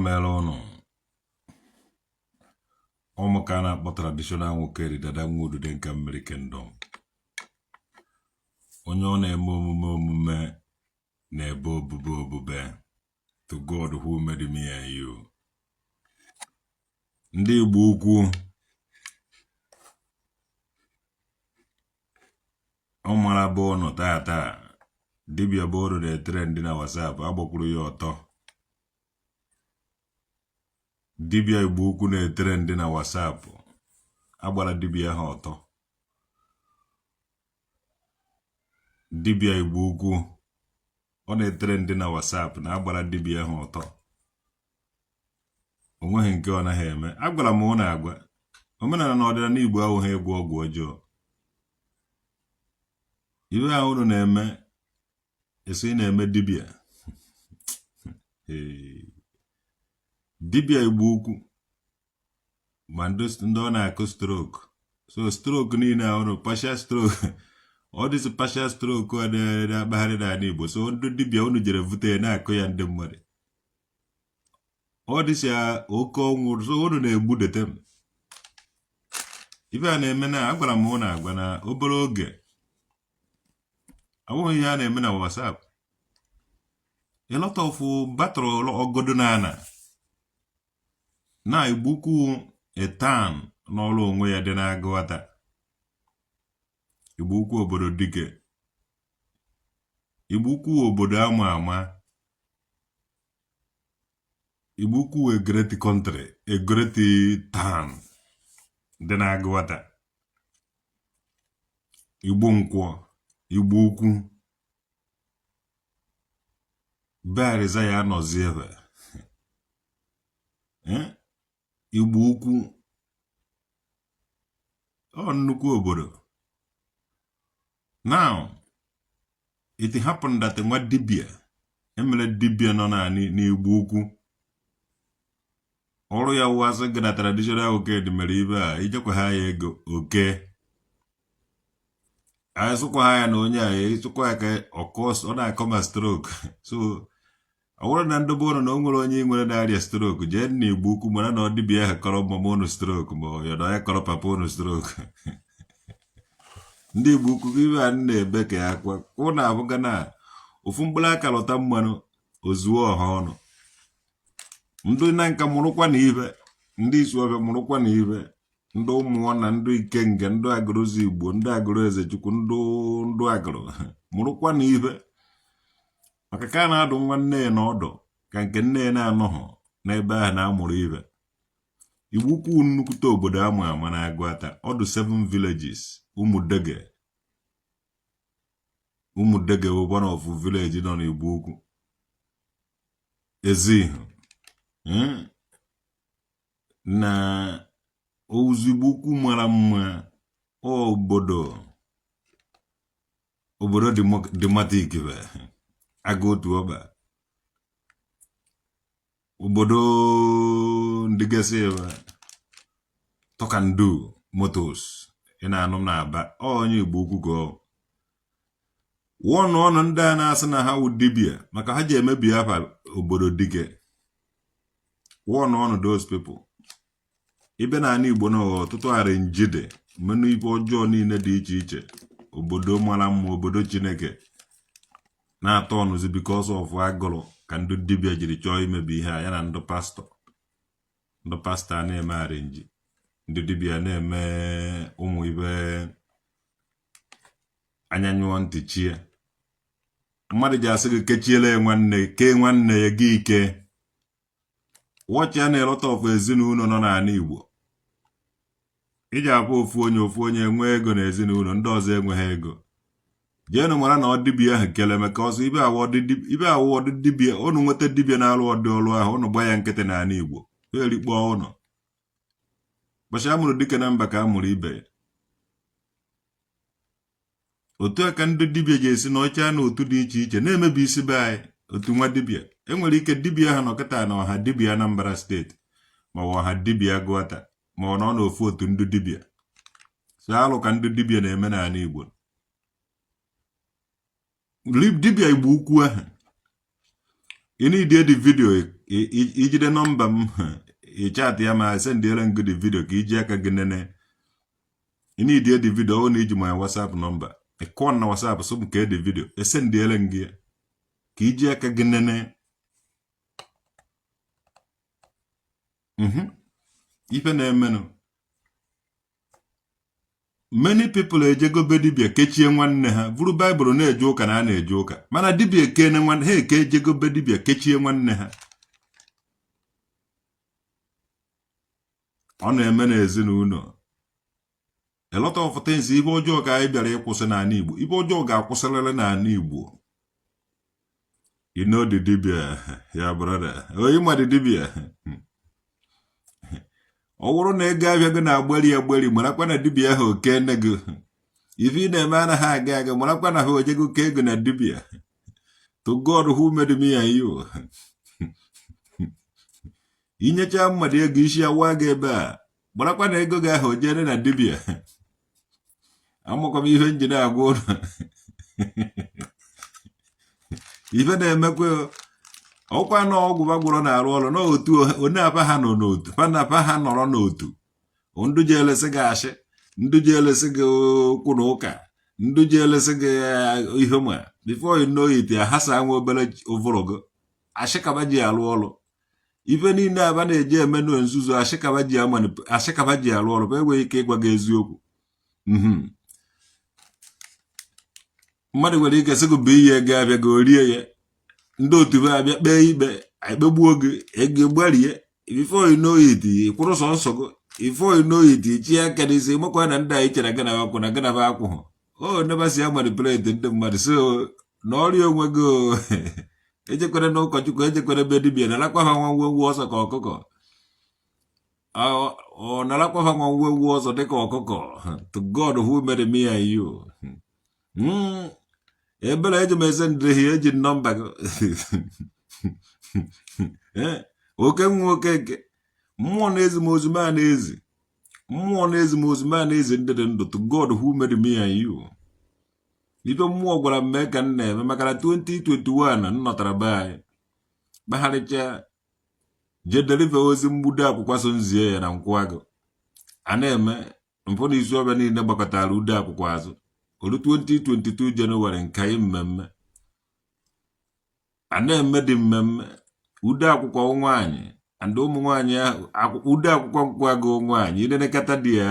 Yamelonu Omakana but traditional Nwokedi dada Nwudu denka American dom. Onyone mume nebo bube to God who made me and you. Ndị Igbo ukwu ọmara bụ ọnụ tata dibia boro de trend na WhatsApp agbakwuru ya ọtọ. Dibia Igbo ukwu na trend na WhatsApp agbara dibia ha ọtọ. Dibia Igbo ukwu ọ na trend na WhatsApp na agbara dibia ha ọtọ. Onweghị nke ọ naghị eme. Agwara m ụna agwa. Omenala na ọdịnala Igbo ahụghị egwu ọgwụ ọjọọ. Iwe ahụ unu na-eme esi na-eme dibia. Dibia Igbo ukwu ma ndị ọ na-akụ stroke. So stroke niile ahụ partial stroke. All this partial stroke ọ na-akpagharị n'ala Igbo. So ndị dibia unu jere vute na-akụ ya ndị mmadụ. All this ya oke ọnwụ so unu na-egbu detem. Ibe a na-eme na agwara m ụna agwa na obere oge. Awụghị ihe a na-eme na WhatsApp. A lot of battle ogodo na Igbo ukwu etan n'ọrụ onwe ya dị na-agụwata. Igbo ukwu obodo dike. Igbo ukwu obodo ama ama. Igbo ukwu a great country, a great town dị na-agụwata. Igbo nkwọ, Igbo ukwu bariza ya nọzi ebe. Igbo ukwu ọ nnukwu obodo. Now, it happened that nwa dibia emere dibia nọ na n'Igbo ukwu. Ọrụ ya wasị gị na traditional Nwokedi mere ibe a ijekwa ha ya ego oke. Anyị sụkwa ha ya na onye a ịsụkwa ya ka ọ na-akọ ma stroke. So ọ bụrụ na ndị bụ na o nwere onye nwere na-arịa stroke jee na Igbo ukwu mara na ọ dibia ahụ kọrọ mama unu stroke ma ọ ya kọrọ papa unu stroke. Ndị Igbo ukwu ibe a na-ebe ka ya kwa kwụ na abụga na ofu mkpụrụ aka lọta mmanụ ozuo ọha ọnụ. Ndị na nka mụrụkwa na ibe, ndị isi ọbịa mụrụkwa na ibe, ndị ụmụọ na ndị ikenga, ndị agụrụzi Igbo, ndị agụrụ Ezechukwu, ndị agụrụ mụrụkwa na ibe. Maka ka na-adụ nwanne ya n'ọdụ ka nke nne ya na-anọghọ n'ebe ahụ na-amụrụ ibe. Igbo ukwu nnukwute obodo ama ama na-agụata ọdụ 7 villages Ụmụdege. Ụmụdege bụ one of village nọ n'Igbo ukwu. Ezihu na Igbo ukwu mara mma obodo dematik be aga otu ọba. Obodo ndị gasị ebe Tọkandu motos ị na-anụ na-aba onye Igbo ukwu go ọnụ ndị a na-asị na ha wụ dibia maka ha ji emebi afa obodo dike. Ọnụ those people. Ibe na ana Igbo na ọtụtụ arị njide menụ ibe ọjọọ niile dị iche iche. Obodo mara mma, obodo Chineke na-atọ ọnụzi because of agụrụ ka ndị dibia jiri chọọ imebi ihe a ya na ndị pastọ. Ndị pastọ na-eme arịnji. Ndị dibia na-eme ụmụ ibe anya nyụọ ntị chie. Mmadụ ji asị gị kechiele nwanne ke nwanne ya gị ike. Watch ya na a lot of ezinụlọ nọ n'ala Igbo. Iji abụ ofu onye enwe ego na ezinụlọ ndị ọzọ enweghị ego. Jeenụ mara na ọ dibia ahụ kele maka ọsọ ibe awọdụ dibia unu nweta dibia na-alụ ọdị ọlụ ahụ unu gba ya nkịtị n'ala Igbo. Erikpọọ unu. Bọchị amụrụ dike na mba ka amụrụ ibe ya. Otu aka ndị dibia ji esi n'ọcha na otu dị iche iche na-emebi isi be anyị. Otu nwa dibia enwere ike dibia ha nọkịta na ọha dibia Anambra steeti ma ọha dibia Agụata ma ọ nọ n'ofu otu ndị dibia. So alụ ka ndị dibia na-eme n'ala Igbo. Dibia Igbo ukwu ahụ ị na-ide the video ijide nọmba m chat ya ma sendiere ngị the video ka iji aka gị nene ini die the video ọ na iji my WhatsApp number ịkọ na WhatsApp so nke the video esendiere ngị ka iji aka gị nene ife na-emenụ many people ejego be dibia kechie nwanne ha bụrụ Bible na-eje ụka na a na-eje ụka mana dibia ekene nwanne ha eke ejego be dibia kechie nwanne ha ọ na-eme n'ezinụlọ a lot of things ibe ọjọọ ka anyị bịara ịkwụsị n'ala Igbo ibe ọjọọ ga-akwụsịrịrị n'ala Igbo you know the dibia ya brother oyi ma the dibia ọ wụrụ na ego abịa gị na-agbari marakwa na dibia ahụ oke nne gị ife ị na-eme anaghị aga marakwa na ha ojego ka ego na dibia to God who made me and you inyecha mmadụ ego isi awa gị ebe a marakwa na ego gị ahụ ojere na dibia amakwa m ihe njide agwa ụlọ ife na-emekwa ọkwa na ọgwụ bagwụrụ na-arụ ọrụ n'otu onye apa ha nọ n'otu panapa ha nọrọ n'otu ndụ ji elesi gị ashị ndụ ji elesi gị okwu na ụka ndụ ji elesi gị ihe ma before you know it ahasa nwa obere ụvụrụgo ashịkaba ji arụ ọrụ ife niile aba na-eji eme na nzuzo ashịkaba ji arụ ọrụ bụ enweghị ike ịgwa gị eziokwu mmadụ nwere ike sị gị bụ ihe ego abịa gị orie ya ndị otu be abịa kpee ikpe ekpegbuo gị ego gbarie before you know it kwụrụ sọnsọ gị before you know it chi aka n'isi makwa na ndị anyị chere gana akwụ na gana akwụghị o nebasi ya manipulate ndị mmadụ so na ọrịa onwe gị ejekwere na ụkọchukwu ejekwere be dibia narakwa ha nwa nwewu ọsọ ka ọkụkọ ọ narakwa ha nwa nwewu ọsọ dịka ọkụkọ to God who made me and you ebere eji m ese ndịrị eji nọmba gị oke nwa okeke mmụọ na-ezi m ozu ma na-ezi mmụọ na-ezi m ozu ma na-ezi ndị dị ndụ to God who made me and you ife mmụọ gwara m mee ka m na-eme maka na 2021 m nọtara be anyị kpagharịcha je deliver ozi mgbudo akwụkwọ so nzie ya na nkwụagụ a na-eme mpụ na isi ọbịa niile gbakọtara ude akwụkwọ azụ olu 2022 Jenụwarị nke anyị mmemme a na-eme dị mmemme ude akwụkwọ nwaanyị and ụmụ nwaanyị ahụ ude akwụkwọ nkwụagụ nwaanyị ịdenekata dị ya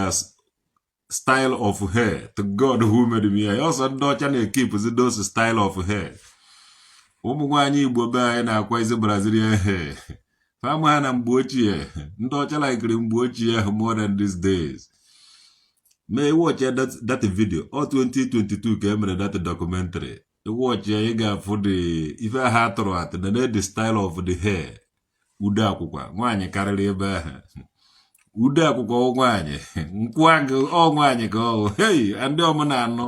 style of hair to God who made me ya ọsọ ndị ọcha na-ekipụzi those style of hair ụmụ nwaanyị Igbo be anyị na-akwa izi Brazilian hair fama ha na mgbe ochie ndị ọcha laikiri mgbe ochie ahụ more than these days may watch that video or 2022 ka emere that documentary watch ya ị ga-afụ the ife ha atụrụ atụ na the style of the hair ude akwụkwọ nwaanyị karịrị ebe ahụ ude akwụkwọ nwaanyị nkwụagụ nwaanyị ka ọ hey ndị ọmụ na-anụ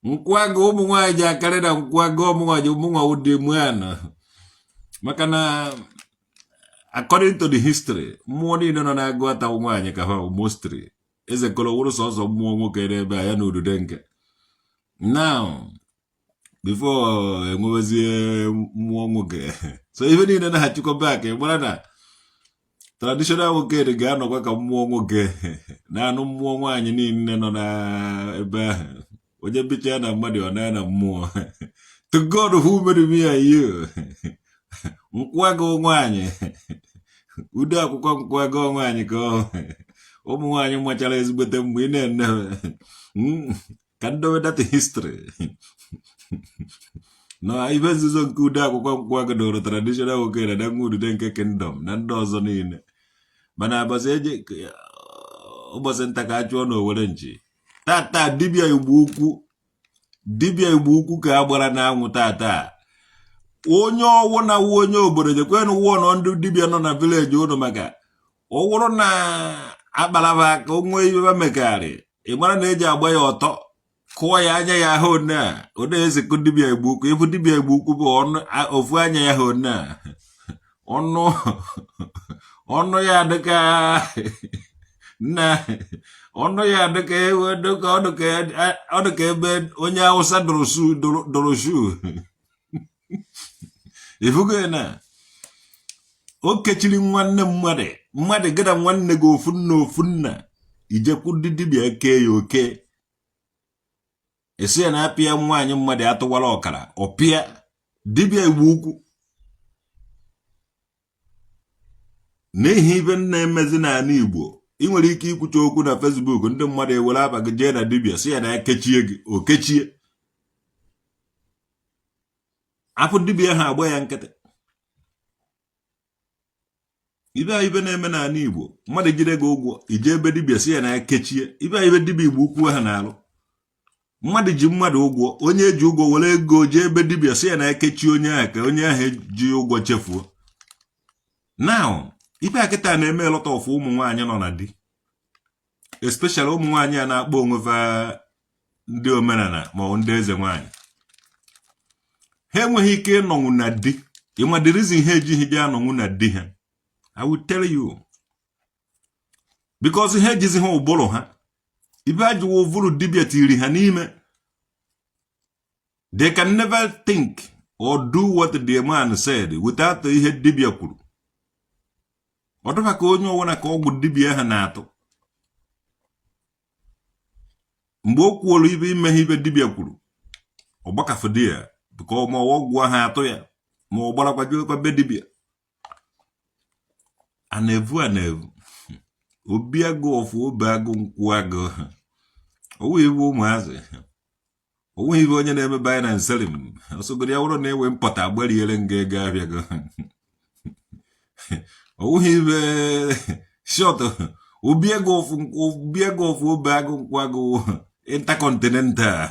nkwụagụ ụmụ nwaanyị ji akarị na nkwụagụ ụmụnwa ụdị mụanụ maka na according to the history mmụọ niile nọ na-agụ ata nwaanyị ka ha mostly eze kọrọ wụrụ sọsọ mmụọ nwoke n'ebe a ya na udude nke now before enwewezie mmụọ nwoke so ife niile na-achịkọ back gbara na traditional nwoke ga-anọkwa ka mmụọ nwoke na-anụ mmụọ nwaanyị niile nọ n'ebe ahụ onye bicha ya na mmadụ ọ na mmụọ to God who made me and you nkwụagụ nwaanyị ude akwụkwọ nkwụagụ nwaanyị ka ụmụ nwaanyị machara ezigbote mgbe ị na-ene ka ndowe data history na ife nzuzo nke ude akwụkwọ nkwụagụ doro traditional nwoke na nwa udude nke kingdom na ndị ọzọ niile mana ụbọchị nta ka a chụọ n'Owere nchi tata dibịa Igbo ukwu ka a gbara n'anwụ tata onye ọwụ na wu onye obodo jekwenụ wụọ nọ ndị dibịa nọ na vileji ụnụ maka ọ wụrụ na akpalaba aka onwe ibe mekarị ị mara na eji agba ya ọtọ kụọ ya anya ya ahụ one ezekọ dibịa Igbo ukwu ịbụ dibịa Igbo ukwu bụ ofu anya ya ahụ ọnụ ya dịka na ọnụ ya dịka ọ dịka ebe onye Awụsa dọrọ shu ifugo na o kechiri nwanne mmadụ gada nwanne gị ofu nna ijekwu dibia ke ya oke esi ya na apịa nwaanyị mmadụ atụwala ọkara ọpịa dibia Igbo ukwu n'ihi ibe na-emezi n'ala Igbo ị nwere ike ikwucha okwu na Facebook ndị mmadụ ewere aba gị jee na dibia si ya na ekechie gị okechie apụ dibia ha agba ya nkịtị ibe na-eme n'ala Igbo mmadụ jide gị ụgwọ ije ebe dibia si ya na ekechie ibe dibia Igbo ukwu ha na-alụ mmadụ ji mmadụ ụgwọ onye eji ụgwọ were ego jee ebe dibia si ya na ekechi onye ahụ ka onye ahụ ji ụgwọ chefuo now ibe akịta na-eme lọta ọfụ ụmụ nwaanyị nọ na di especially ụmụ nwaanyị a na-akpọ onwe ndị omenala ma ndị eze nwaanyị ha enweghị ike ịnọnwụ na di ịmadirizi ihe ejighị bịa anọnwụ na di ha I will tell you because ha ejizi ha ụbụrụ ha ibe ajụwa ụvụrụ dibia tiri ha n'ime they can never think or do what the man said without ihe dibia kwuru ọ dịba ka onye ọwụna ka ọgwụ dibia ha na-atụ mgbe o kwuolu ibe ime ibe dibia kwuru ọ gbakafụ di ya bụka ma ọgwụ ha atụ ya ma ọ gbarakwa be dibia a na-evu obi agụ ọfụ obe agụ nkwụ agụ owu ibe ụmụazị owu ibe onye na-eme buy and selling osogoro ya wụrụ na-ewe mpọta agbariere nga ego abịa go owu ibe short obi agụ ọfụ obe agụ nkwụ agụ intercontinental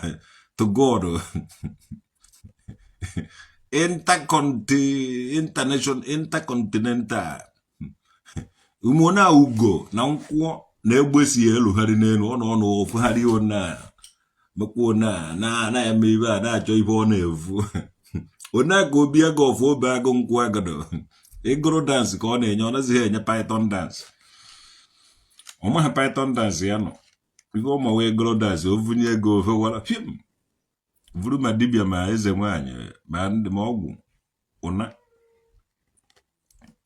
to God intercontinental umona ugo na nkwụ na egbesi elugharị n'elu ọnụ ofugharị ona mekwa na eme ibe a na-achọ ibe ọ na-evu ona ka obi ego of obe agụ nkwụ agado ịgụrụ dance ka ọ na-enye ọ nazighị enye python dance ọmaha python dance ya nọ ibe ọma wee gụrụ dance ovunye ego ofewara pim vuru ma dibia ma eze nwaanyị ma ndị ma ọgwụ ụna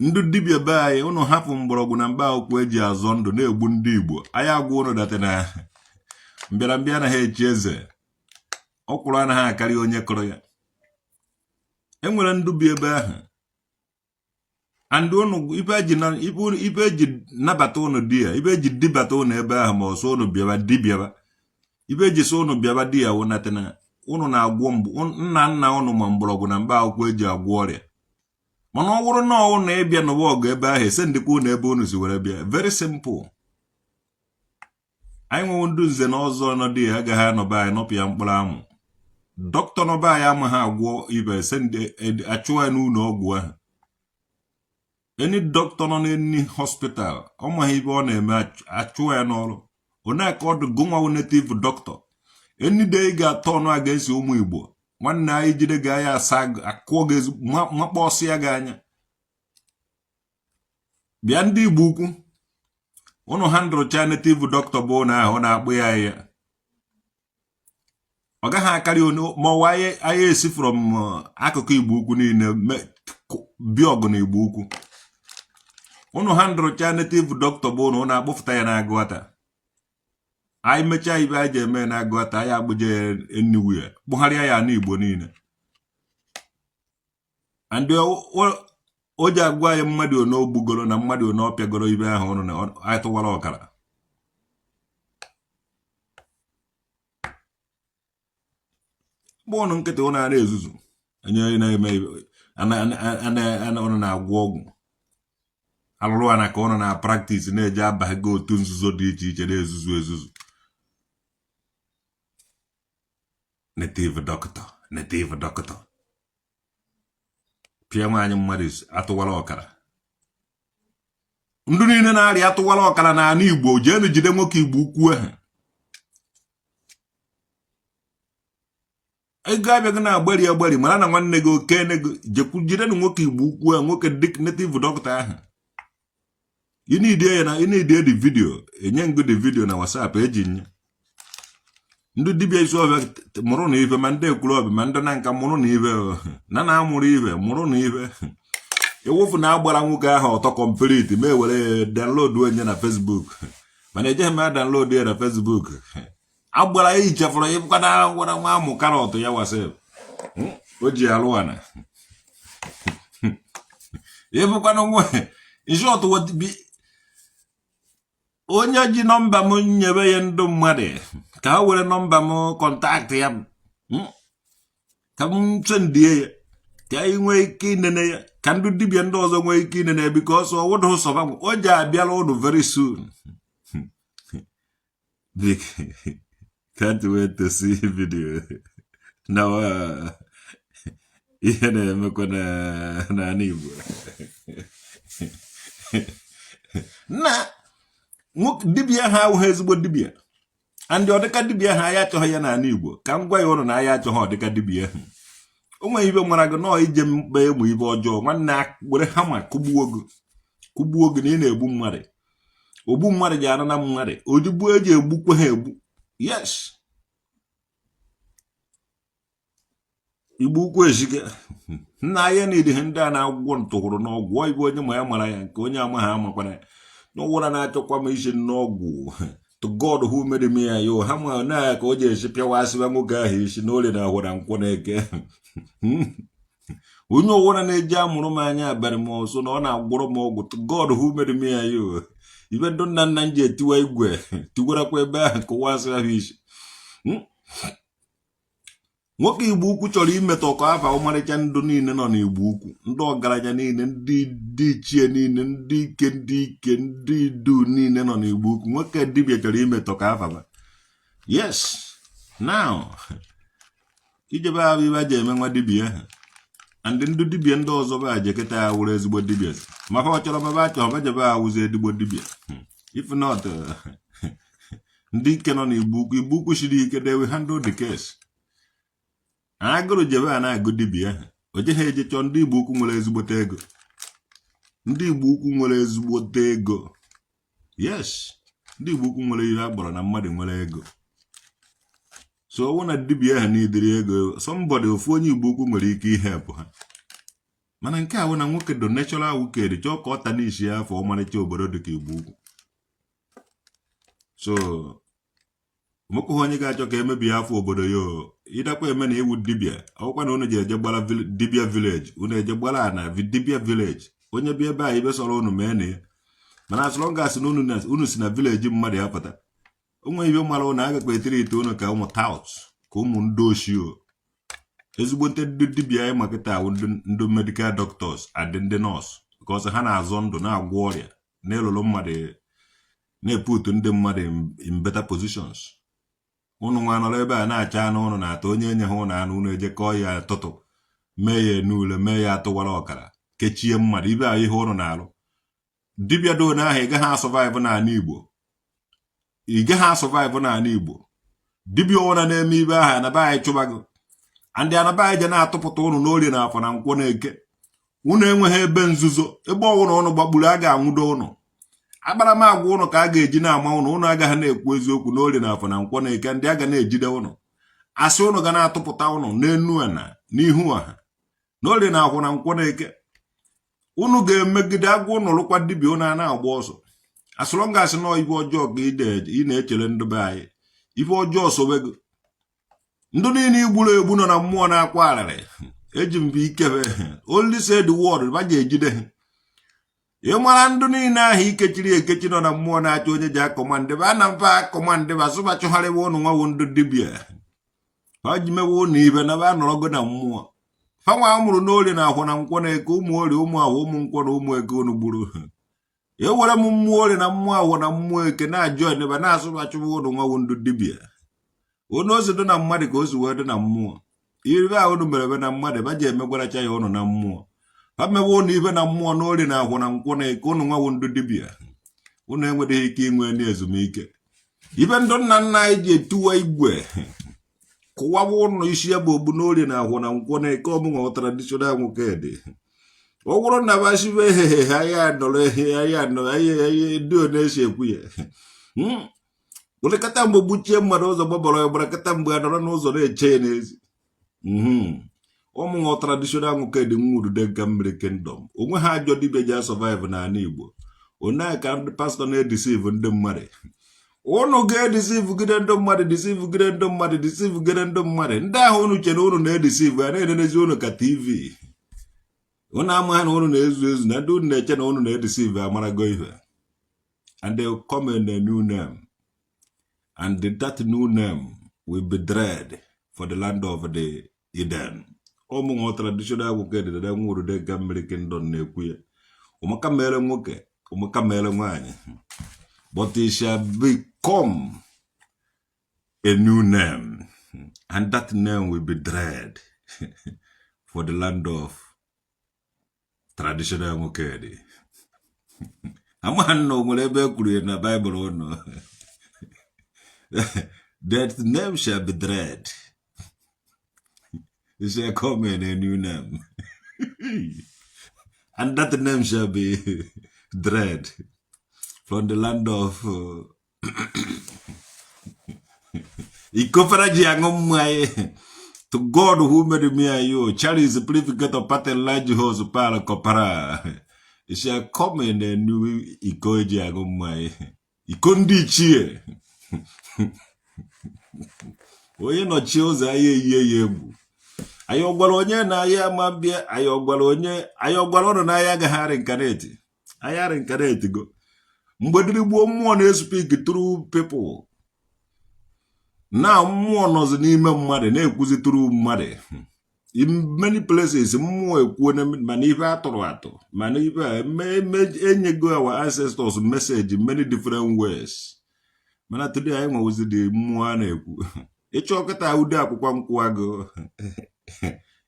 ndị dibia be anyị ụnụ hapụ mgbọrọgwụ na mba akwụkwọ eji azọ ndụ na-egbu ndị Igbo anyị agwa ụnụ date na mbịarambịa anaghị echi eze ọkwụrụ anaghị akarị onye kọrọ ya enwere ndubi ebe ahụ and ụnụ ibe eji nabata ụnụ di ya ibe eji dibata ụnụ ebe ahụ ma ọsọ ụnụ bịaba dibịaba ibe eji so ụnụ bịaba di ya wụnate na ụnụ na-agwọ mgbu nna ụnụ ma mgbọrọgwụ na mba akwụkwọ eji agwọ ọrịa mana ọ wụrụ na ọwụ na ịbịa n'ụwa ọgụ ebe ahụ ese ndịkwa ụnụ ebe ụnụ si were bịa very simple anyị nwewo ndị nze na ọzọ nọdụ ya agaghị anọba anyị nọpụ ya mkpụrụ amụ dọkịta nọba anyị amaghị agwọ ibe ese ndị achụwa ya n'ụlọ ọgwụ ahụ eni dọkịta nọ n'eni hospital ọ maghị ibe ọ na-eme achụwa ya n'ọrụ onye ka ọ dị gụnwawo native dọkịta eni de ị ga-atọ ọnụ a ga-esi ụmụ Igbo nwanne anyị jide ga ya asa akụọ gị makpọ ọsị ya gị anya bịa ndị Igbo ukwu ụnụ handụrụcha native dọkịta bụ na ahụ na-akpụ ya ya ọ gaghị akarị ma ọwa anyị esi from akụkụ Igbo ukwu niile bịa ọgụ na Igbo ukwu ụnụ handụrụcha native dọkịta bụ na ụnụ akpụfụta ya na-agụata anyị mechaa ibe anyị ji eme na-agụata anyị agbụje enniwu ya kpụgharịa ya n'Igbo niile and o ji agwa anyị mmadụ one ogbugoro na mmadụ one ọpịagoro ibe ahụ ụnụ na anyị tụwara ọkara ụnụ nkịtị ụnụ a na-ezuzu onye na-eme ụnụ na-agwọ ọgwụ alụrụ ana ka ụnụ na praktis na-eje abaghịgo otu nzuzo dị iche iche na-ezuzu ezuzu native dọkịta pịa nwaanyị mmadụ atụwara ọkara ndị niile na-arịa atụwara ọkara na ala Igbo jeenu jide nwoke Igbo ukwu ahụ ego abịaghị na-agbari mara na nwanne gị okene gị jekwu jidenu nwoke Igbo ukwu ahụ nwoke native dọkịta ahụ ị na-ede the video enye ngụ the video na WhatsApp eji nye ndu dibia isu obe muru na ibe ma nde ekwulobi ma ndu na nka muru na ibe na amuru ibe muru na ibe ewofu na agbara nwoke ahụ ọtọ complete ma ewere download onye na Facebook mana eje ma download ya na Facebook agbara yi chefuru ịbụkwa na gwara nwa amụ karọt ya wasep o ji alụana ịbụkwa na nwe ishort what bi onye ji nọmba m nyebe ya ndụ mmadụ ka ha were nọmba m kọntaktị ya ka m sendie ya ka anyị nwee ike inene ya ka ndị dibịa ndị ọzọ nwee ike inene because ọwụdụ sọba o ji abịala ụnụ very soon. Big can't wait to see video. Now ihe na-emekwa na Igbo na dibịa ha ahụghị ezigbo dibịa and ọdịka dibịa ha ya achọghị ya na Igbo ka m gwa ya ụnụ na ya achọghị ọdịka dibịa ha onwe ibe nwara gị nọọ ije mkpa ịmụ ibe ọjọọ nwanne were hama kụgbuo gị na ị na-egbu mmadụ ogbu mmadụ ji ara na mmadụ ojigbu eji egbukwe ha egbu yes igbu ukwu eziga nna ya na ihe ndị a na-agwụgwọ ntụgụrụ n'ọgwụ ibe onye ma ya mara ya nke onye ama ha amakwara ya n'ọwụra na-achọkwa m isi n'ọgwụ to God who made me yo ha ma na ka o ji esi pịawa asịba nwoke ahụ isi n'ole na ahụra nkwụ na-eke onye ọwụra na-eji amụrụ m anya abalị m ọsọ na ọ na-agwụrụ m ọgwụ to God who made me yo ibe ndụ nna nna m ji etiwa igwe tiwerakwa ebe ahụ kụwa asị ahụ isi nwoke Igbo ukwu chọrọ imetọ ka afa ọmarịcha ndụ niile nọ n'Igbo ukwu ndị ọgaranya niile ndị ichie niile ndị ike ndị du niile nọ n'Igbo ukwu nwoke dibịa chọrọ imetọ ka afa ba yes now ijebe ahụ ibe aja eme nwa dibịa ahụ and ndị dibịa ndị ọzọ ba aja kịta ya wụrụ ezigbo dibịa mafa ọ chọrọ maba achọrọ bajebe awụzi ezigbo dibịa if not ndị ike nọ n'Igbo ukwu shiri ike they will handle the case agụrụ jebe a na-agụ dibịa ahụ o jeghị eje chọọ ndị Igbo ukwu nwere ezigbote ego ndị Igbo ukwu nwere ezigbote ego yes ndị Igbo ukwu nwere ihe agbara na mmadụ nwere ego so ọwụ na dibịa ahụ n'idiri ego somebody ofu onye Igbo ukwu nwere ike ihepụ ha mana nke a bụ na nwoke do natural wuked chọọ ka ọ ta n'isi ya afọ ọmarịcha obodo dịka Igbo ukwu so moko onye ga-achọ ka emebi afọ obodo yo idakwa eme na iwu dibịa ọkwa na unu ji eje gbara dibịa village unu eje gbara na dibịa village onye bi ebe a ibe sọrọ unu mee na ya mana as long as na unu si na village mmadụ ya pụta onwe ibe mara unu agakwa etiri ite unu ka ụmụ tout ka ụmụ ndị oshio ezigbo ndị dibịa anyị makịta awụ ndị medical doctors adị ndị nọọsụ because ha na-azọ ndụ na-agwọ ọrịa na-elụlụ mmadụ na-eputu ndị mmadụ in better positions unu nwa nọrọ ebe a na-acha anụ ụnụ na-atọ onye enye ha ụnụ anụ unu ejekọọ ya tụtụ mee ya n'ule mee ya atụwara ọkara kechie mmadụ ibe a ihe ụnụ na-alụ dibịa doon ahụ ị gaghị asọvaịvụ n'ala Igbo dibịa ụra na-eme ibe ahụ anaba anyị chụba gị andị anaba anyị je na-atụpụta ụnụ n'orie na afọ na nkwọ na eke unu enweghị ebe nzuzo ebe ọwụrụ ụnụ gbagburu a ga-anwụdo ụnụ agbara m agwa ụnụ ka a ga-eji na-ama ụnụ agaghị na-ekwu eziokwu n'orie na afọ na nkwọ na eke ndị a ga na-ejide ụnụ asị ụnụ ga na-atụpụta ụnụ n'enu ana n'ihu ọha n'orie na afọ na nkwọ na eke unu ga-emegide agwa ụnụ lụkwa dibịa ụnụ a na-agba ọsọ asụrụ ngasị nọ ibe ọjọọ ka ị na-echere ndị be anyị ibe ọjọọ sobego ndụ niile igburu egbu nọ na mmụọ na-akwa arịrị eji mbe ikebe only say the word ba ga-ejide ha ị mara ndụ niile ahụ ikechiri ekechi nọ na mmụọ na-achọ onye ji akọmandị ba na mfa akọmandị ba sụba chụgharịwa ụnụ nwawo ndụ dibịa ha ji mewe ụnụ ibe na ba nọrọgo na mmụọ fanwa amụrụ n'orie na ahụ na nkwọ na eke ụmụ orie ụmụ ahụ ụmụ nkwọ na ụmụ eke unu gburu ewere m mmụọ orie na mmụọ ahụ na mmụọ eke na-ajọ neba na-asụba chụwa ụnụ nwawo ndụ dibịa onu ozi dị na mmadụ ka o si wee dị na mmụọ ibe ahụ unu mere ebe na mmadụ ba ji emegwaracha ya ụnụ na mmụọ ha mewe ụnụ ibe na mmụọ n'orie na ahụ na nkwọ na eke ụnụ nwawo ndụ dibịa unu enweghị ike inwe ndị ezumike ibe ndụ nna nna anyị ji etuwa igwe kụwawa ụnụ isi ya bụ ogbu n'orie na ahụ na nkwọ na eke ọmụnwa traditional Nwokedi ọ bụrụ na basibe ehehe ya nọrọ ehe ya nọrọ ihe dị na-esi ekwu ya Ule kata mgbe gbuchie mmadụ ụzọ gbabara ọgbara kata mgbe a nọrọ n'ụzọ na-eche ya n'ezi. Ụmụ nwa traditional Nwokedi nwurude nke mmiri kingdom. Onwe ha ajọ dibịa ji survive n'ala Igbo. Onye ka ndị pastọ na-edeceive ndị mmadụ. Unu ga-edeceive gide ndị mmadụ, deceive gide ndị mmadụ, deceive gide ndị mmadụ. Ndị ahụ unu che na unu na-edeceive ya na-enenezi unu ka TV. Unu ama ha na unu na-ezu ezu na ndị unu na-eche na unu na-edeceive amarago ihe. And they will come in a new name. And that new name will be dread for the land of the Eden. Ụmụ nwa traditional Nwokedi na nwurude nke mmiri kingdom na-ekwu ya. Ụmụaka mere nwoke, ụmụaka mere nwanyị. But it shall become a new name. And that name will be dread for the land of traditional Nwokedi. Amaghị na o nwere ebe e kwuru na Bible ụnụ. That name shall be dread. It shall come in a new name. And that name shall be dread from the land of Ikofaraji Angomai. To God who made me and you, Charlie is the purificate of pattern large hose para copara. It shall come in a new Ikoji Angomai. Ikondi chie. Onye no chioza ye egwu. Ayo gwara onye na ya mabia, ayo gwara ono na ya gaghari nkaneti. Ayari nkaneti go. Mgbediri gbo mmụọ na speak through people. Na mmụọ nọzi n'ime mmadụ na-ekwuzi through mmadụ. In many places mmụọ ekwuo na mana ife atụrụ atụ, mana ife enyego our ancestors message in many different ways. Mana today anyị nwewuzi dị mmụọ a na-ekwu. Ịchọ kịta ude akwụkwọ nkwụ agụ.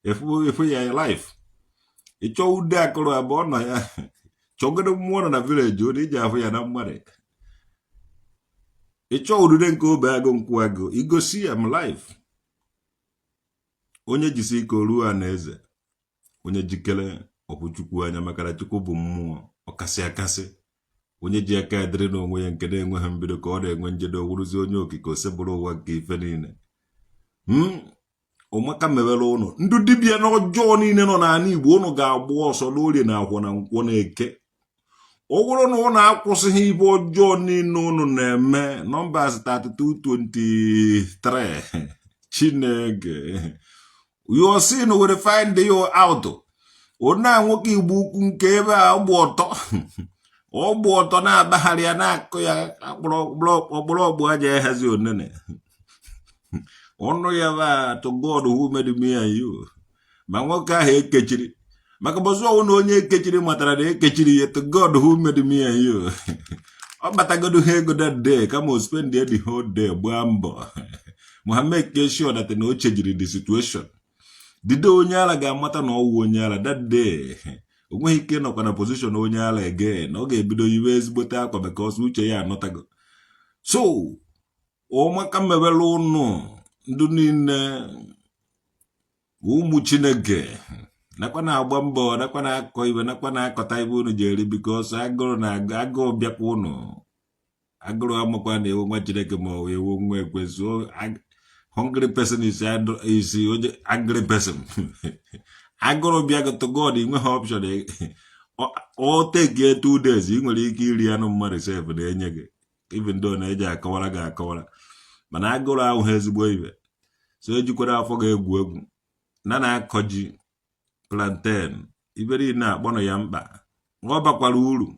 Efu ya life. Ịchọ ude akụrụ abụọ nọ ya. Chọgide mmụọ nọ na village ọ iji afụ ya na mmadụ. Ịchọ udude nke obe agụ nkwụ agụ. Igosi ya m life. Onye jisi ike ruo na eze. Onye jikere ọkwụchukwu anya makara Chukwu bụ mmụọ ọkasị akasị. Onye ji aka edere n'onwe ya nke na-enweghị mbido ka ọ na-enwe njedo wuruzi onye okike osebụrụ ụwa nke ife niile. Ụmụaka mewere ụnụ. Ndị dibịa n'ọjọọ niile nọ n'ala Igbo ụnụ ga-agba ọsọ n'orie na akwọ na nkwọ na eke. Ọ bụrụ na ụnụ akwụsịghị ibe ọjọọ niile ụnụ na-eme. Numbers 32:23. Chineke. Your sin will find you out. Ona nwoke Igbo ukwu nke ebe a ọgba ọtọ. Ọgba ọtọ na-agbagharị ya na-akụ ya ọgbụrụ aja ehazi onene. Ọnụ ya ba to God who made me and you. Ma nwoke ahụ ekechiri. Maka bọzụ ọwụ na onye ekechiri matara na ekechiri ya to God who made me and you. Ọ batagodo ha ego that day kama o spend the whole day gbaa mbọ. Mohammed make sure that na o chejiri the situation. Dido onye ala ga-amata na ọwụ onye ala that day. O nweghị ike nọkwa na position onye ala again. Ọ ga-ebido iwe ezigbote akwa because uche ya anọtago. So, ụmụaka mebere ụnụ ndụ niile ụmụ Chineke nakwa na-agba mbọ nakwa na-akọ ibe nakwa na-akọta ibe unu jeri because agụụ bịakwa unu. Agụrụ amakwa na ewu nwa Chineke ma ọ ewu nwa ekwezu. Hungry person is angry person. Agụrụ bịago to God inwe ha option. Ọ take 2 days ị nwere ike iri anụ mmadụ sef na-enye gị. Even though na-eji akọwara gị akọwara. Mana agụrụ ahụ ha ezigbo ibe. So ejikwara afọ ga-egwu egwu. Na-akọ ji plantain. Iberi na-akpọ na ya mkpa. Ọ bakwara uru.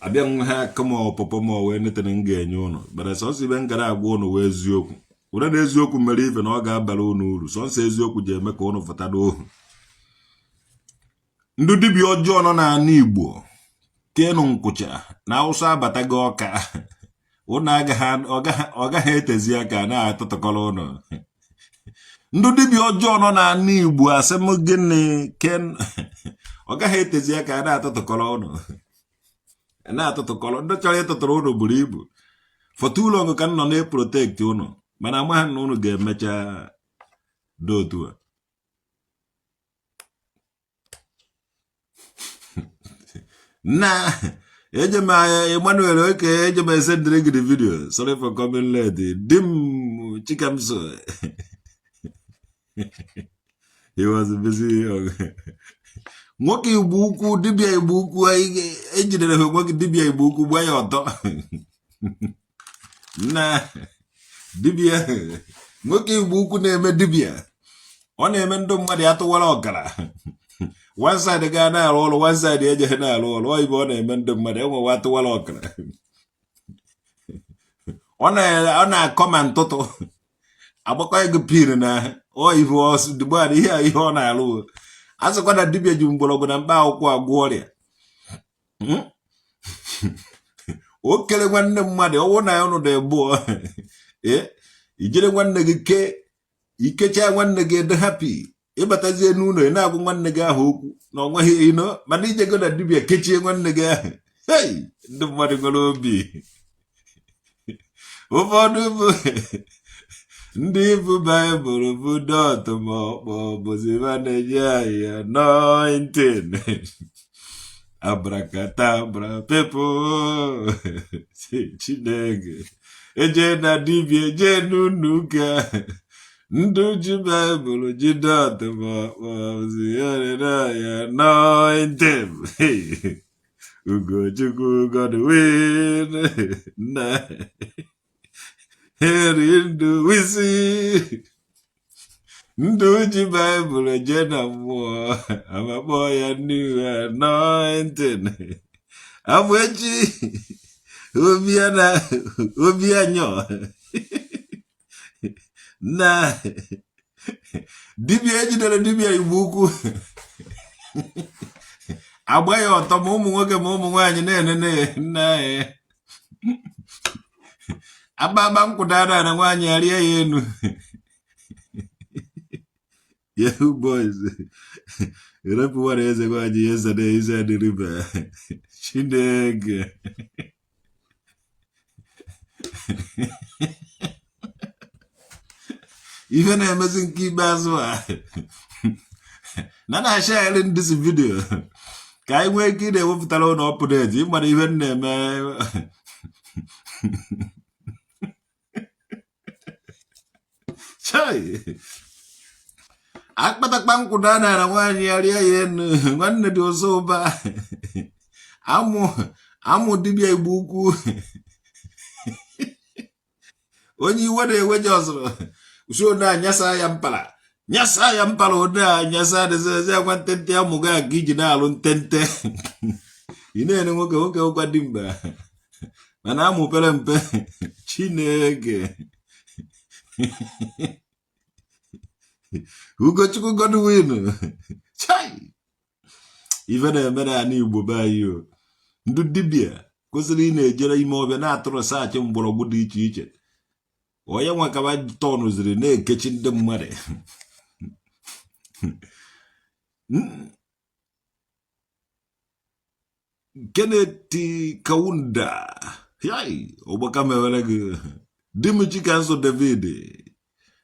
Abịa nwe ha kama ọpụpụ ma wee netere m ga-enye ụnụ. Bara sọsọ ibe m gara agwa ụnụ wee eziokwu. Were na eziokwu mere ife na ọ ga-abara ụnụ uru. Sọsọ eziokwu ji eme ka ụnụ fụta n'ohu. Ndị dibịa ọjọọ nọ n'ala Igbo kenu nkwụcha na Hausa abatago ọka. Ụnụ ọ gaghị etezi aka na-atụtụkọrọ ụnụ. Ndị dibịa ọjọọ nọ n'ala Igbo asị m gịnị ken ọ gaghị etezi aka na-atụtụkọrọ ụnụ. Na-atụtụkọrọ ndị chọrọ ịtụtụrụ ụnụ buru ibu. For too long ka nọ na-eprotect ụnụ. Mana amaghị na ụnụ ga-emecha dotu a. Na Emmanuel, okay, I send the video. Sorry for coming late. Dim Chikamso. He was busy. Nwoke Igbo ukwu dibia Igbo ukwu ejidere nwoke dibia Igbo ukwu gba ya ọtọ. Na dibia nwoke Igbo ukwu na-eme dibia. Ọ na-eme ndị mmadụ atụwara ọkara. One side ga na-arụ ọrụ, one side ejeghị na-arụ ọrụ. Ọ ibe ọ na-eme ndị mmadụ enwewa atụwara ọkara. Ọ na-akọ ma ntụtụ. Agbakọ ego pin na ọ ibe ọsụ ihe ọ na-arụ. Asịkwa na dibia ji mgbọrọgwụ na mkpa akwụkwọ agwọ ọrịa. O kere nwanne mmadụ ọwụ na ya ọnụ na-egbu ijere nwanne gị ikecha nwanne gị ede happy ịbatazie n'ụlọ ị na-agwụ nwanne gị ahụ okwu na onweghị ino mana ijego na dibia kechie nwanne gị ahụ. Hey, ndị mmadụ nwere obi. Ụfọdụ bụ ndị bụ Baịbụl bụ dọt ma ọkpọ bụziva na-eji anyị anointing. Abracadabra people. Chineke eje na dibia eje n'ụlọ ụka. Ndị ji Baịbụl ji dọt ma ọkpọ bụziva na-eji anointing. Ugochukwu Godwin na Heri ndụ wisi. Ndị ji Baịbụl je na mmụọ amakpọ ya new anointing. Abụ echi obi anyọ na dibia ejidere dibia Igbo ukwu agba ya ọtọ ma ụmụ nwoke ma ụmụ nwaanyị na-enene nna ya. Ababa nkwụdara na nwaanyị arịa ya enu. Yahoo boys. Repụwara eze nwaanyị ya eze na eze adịrịba. Chineke. Ife na-emezi nke ikpeazụ a. Na-ashare this video. Ka anyị nwee ike ị na-ewepụtara ụlọ ọpụdeti ịmara ihe na-eme. Akpatakpa nkwụda na nwaanyị arịa ya enu nwanne dị ọzọ ụba. Amụ dibia Igbo ukwu. Onye iwe na-eweje ọzọrọ uso na nyasa ya mpala ụda nyasa dịzeze agwa ntente amụga aga iji na-alụ ntente. Ị na-ene nwoke ụkwa dị mba mana amụ pere mpe. Chineke. Ugochukwu Godwin. Chai. Ife na-eme na ana Igbo be anyị o. Ndị dibia kwesịrị ị na-ejere ime ọbịa na-atụrụ saachị mgbọrọgwụ dị iche iche. Onye nwekaba tọnụziri na-ekechi ndị mmadụ. Kenneth Kaunda. Yai, ọgbaka mewere gị. Dimichika nso David.